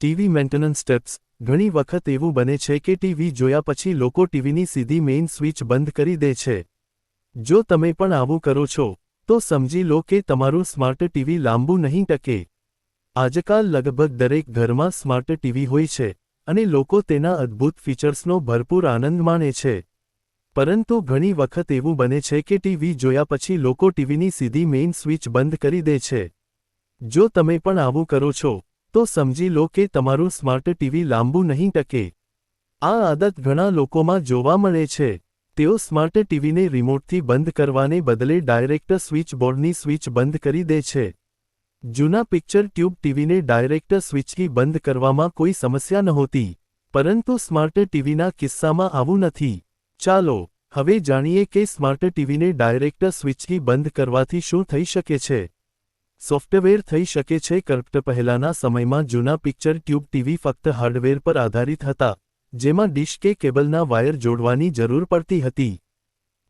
TV maintenance tips. ઘણી વખત એવું બને છે કે ટીવી જોયા પછી લોકો ટીવીની સીધી મેઇન સ્વિચ બંધ કરી દે છે। જો તમે પણ આવું કરો છો, તો સમજી લો કે તમારું સ્માર્ટ ટીવી લાંબુ નહીં ટકે। આજકાલ લગભગ દરેક ઘરમાં સ્માર્ટ ટીવી હોય છે, અને લોકો તેના અદ્ભુત ફીચર્સનો ભરપૂર આનંદ માણે છે। પરંતુ ઘણી વખત એવું બને છે કે ટીવી જોયા પછી લોકો ટીવીની સીધી મેઇન સ્વિચ બંધ કરી દે છે। જો તમે પણ આવું કરો છો, તો સમજી લો કે તમારું સ્માર્ટ ટીવી લાંબુ નહીં ટકે। આ આદત ઘણા લોકોમાં જોવા મળે છે। તેઓ સ્માર્ટ ટીવીને રિમોટથી બંધ કરવાને બદલે ડાયરેક્ટ સ્વિચ બોર્ડની સ્વિચ બંધ કરી દે છે। જૂના પિક્ચર ટ્યુબ ટીવીને ડાયરેક્ટ સ્વિચથી બંધ કરવામાં કોઈ સમસ્યા નહોતી, પરંતુ સ્માર્ટ ટીવીના કિસ્સામાં આવું નથી। ચાલો હવે જાણીએ કે સ્માર્ટ ટીવીને ડાયરેક્ટ સ્વિચથી બંધ કરવાથી શું થઈ શકે છે। સોફ્ટવેર થઈ શકે છે કરપ્ટ। પહેલાના સમયમાં જૂના પિક્ચર ટ્યુબ ટીવી ફક્ત હાર્ડવેર પર આધારિત હતા, જેમાં ડિશ કે કેબલના વાયર જોડવાની જરૂર પડતી હતી।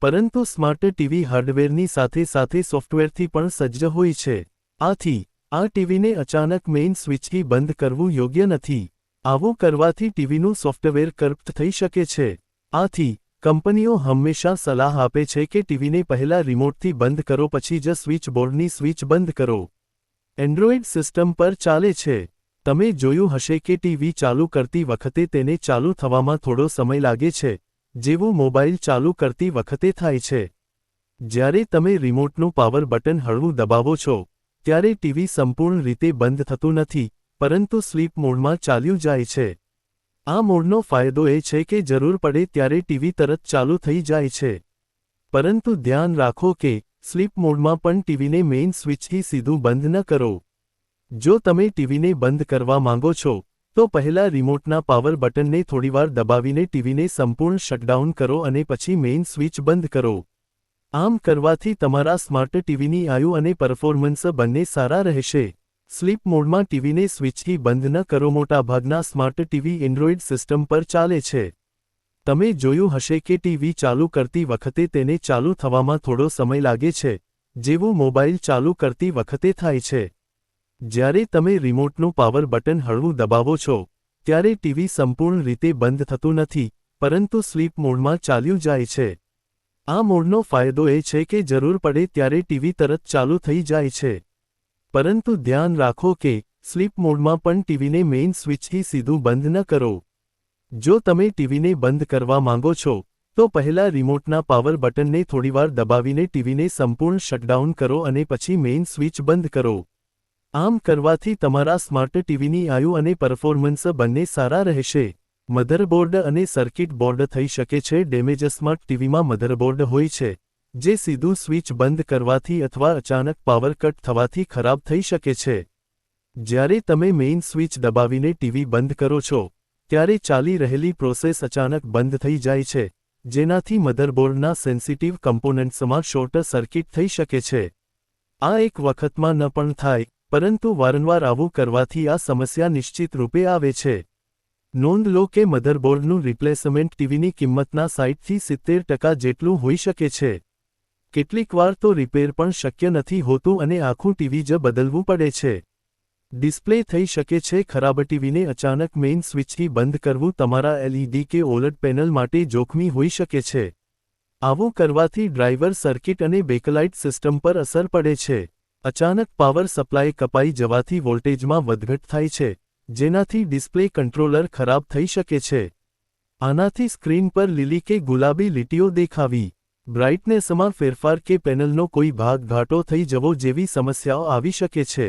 પરંતુ સ્માર્ટ ટીવી હાર્ડવેરની સાથે સાથે સોફ્ટવેરથી પણ સજ્જ હોય છે। આથી આ ટીવીને અચાનક મેઇન સ્વિચથી બંધ કરવું યોગ્ય નથી। આવું કરવાથી ટીવીનું સોફ્ટવેર કરપ્ટ થઈ શકે છે। આથી કંપનીઓ હંમેશા સલાહ આપે છે કે ટીવીને પહેલા રિમોટથી બંધ કરો પછી જ સ્વિચ બોર્ડની સ્વિચ બંધ કરો। એન્ડ્રોઇડ સિસ્ટમ પર ચાલે છે। તમે જોયું હશે કે ટીવી ચાલુ કરતી વખતે તેને ચાલુ થવામાં થોડો સમય લાગે છે, જેવું મોબાઈલ ચાલુ કરતી વખતે થાય છે। જ્યારે તમે રિમોટનું પાવર બટન હળવું દબાવો છો, ત્યારે ટીવી સંપૂર્ણ રીતે બંધ થતું નથી, પરંતુ સ્લીપ મોડમાં ચાલ્યું જાય છે। આ મોડનો ફાયદો એ છે કે જરૂર પડે ત્યારે ટીવી તરત ચાલુ થઈ જાય છે। પરંતુ ધ્યાન રાખો કે સ્લીપ મોડમાં પણ ટીવીને મેઇન સ્વિચથી સીધું બંધ ન કરો। જો તમે ટીવીને બંધ કરવા માંગો છો, તો પહેલા રિમોટના પાવર બટનને થોડીવાર દબાવીને ટીવીને સંપૂર્ણ શટડાઉન કરો અને પછી મેઇન સ્વિચ બંધ કરો। આમ કરવાથી તમારા સ્માર્ટ ટીવીની આયુ અને પરફોર્મન્સ બંને સારા રહેશે। સ્લીપ મોડમાં ટીવીને સ્વિચથી બંધ ન કરો। મોટાભાગના સ્માર્ટ ટીવી એન્ડ્રોઇડ સિસ્ટમ પર ચાલે છે। તમે જોયું હશે કે ટીવી ચાલુ કરતી વખતે તેને ચાલુ થવામાં થોડો સમય લાગે છે, જેવું મોબાઈલ ચાલુ કરતી વખતે થાય છે। જ્યારે તમે રિમોટનું પાવર બટન હળવું દબાવો છો, ત્યારે ટીવી સંપૂર્ણ રીતે બંધ થતું નથી, પરંતુ સ્લીપ મોડમાં ચાલ્યું જાય છે। આ મોડનો ફાયદો એ છે કે જરૂર પડે ત્યારે ટીવી તરત ચાલુ થઈ જાય છે। પરંતુ ધ્યાન રાખો કે સ્લીપ મોડમાં પણ ટીવીને મેઇન સ્વિચથી સીધું બંધ ન કરો। જો તમે ટીવીને બંધ કરવા માંગો છો, તો પહેલા રિમોટના પાવર બટનને થોડીવાર દબાવીને ટીવીને સંપૂર્ણ શટડાઉન કરો અને પછી મેઇન સ્વિચ બંધ કરો। આમ કરવાથી તમારા સ્માર્ટ ટીવીની આયુ અને પરફોર્મન્સ બંને સારા રહેશે। મધરબોર્ડ અને સર્કિટ બોર્ડ થઈ શકે છે ડેમેજ। સ્માર્ટ ટીવીમાં મધરબોર્ડ હોય છે, જે સીધું સ્વિચ બંધ કરવાથી અથવા અચાનક પાવર કટ થવાથી ખરાબ થઈ શકે છે। જ્યારે તમે મેઇન સ્વિચ દબાવીને ટીવી બંધ કરો છો, ત્યારે ચાલી રહેલી પ્રોસેસ અચાનક બંધ થઈ જાય છે, જેનાથી મધરબોર્ડના સેન્સિટિવ કમ્પોનન્ટ્સમાં શોર્ટ સર્કિટ થઈ શકે છે। આ એક વખતમાં ન પણ થાય, પરંતુ વારંવાર આવું કરવાથી આ સમસ્યા નિશ્ચિત રૂપે આવે છે। નોંધ લો કે મધરબોર્ડનું રિપ્લેસમેન્ટ ટીવીની કિંમતના 60થી 70% જેટલું હોઈ શકે છે। કેટલીકવાર તો રિપેર પણ શક્ય નથી હોતું અને આખું ટીવી જ બદલવું પડે છે। ડિસ્પ્લે થઈ શકે છે ખરાબ। ટીવીને અચાનક મેઇન સ્વિચથી બંધ કરવું તમારા એલઈડી કે ઓલડ પેનલ માટે જોખમી હોઈ શકે છે। આવું કરવાથી ડ્રાઈવર સર્કિટ અને બેકલાઇટ સિસ્ટમ પર અસર પડે છે। અચાનક પાવર સપ્લાય કપાઈ જવાથી વોલ્ટેજમાં વધઘટ થાય છે, જેનાથી ડિસ્પ્લે કંટ્રોલર ખરાબ થઈ શકે છે। આનાથી સ્ક્રીન પર લીલી કે ગુલાબી લીટીઓ દેખાવી, બ્રાઇટનેસમાં ફેરફાર કે પેનલનો કોઈ ભાગ ઘાટો થઈ જવો જેવી સમસ્યાઓ આવી શકે છે।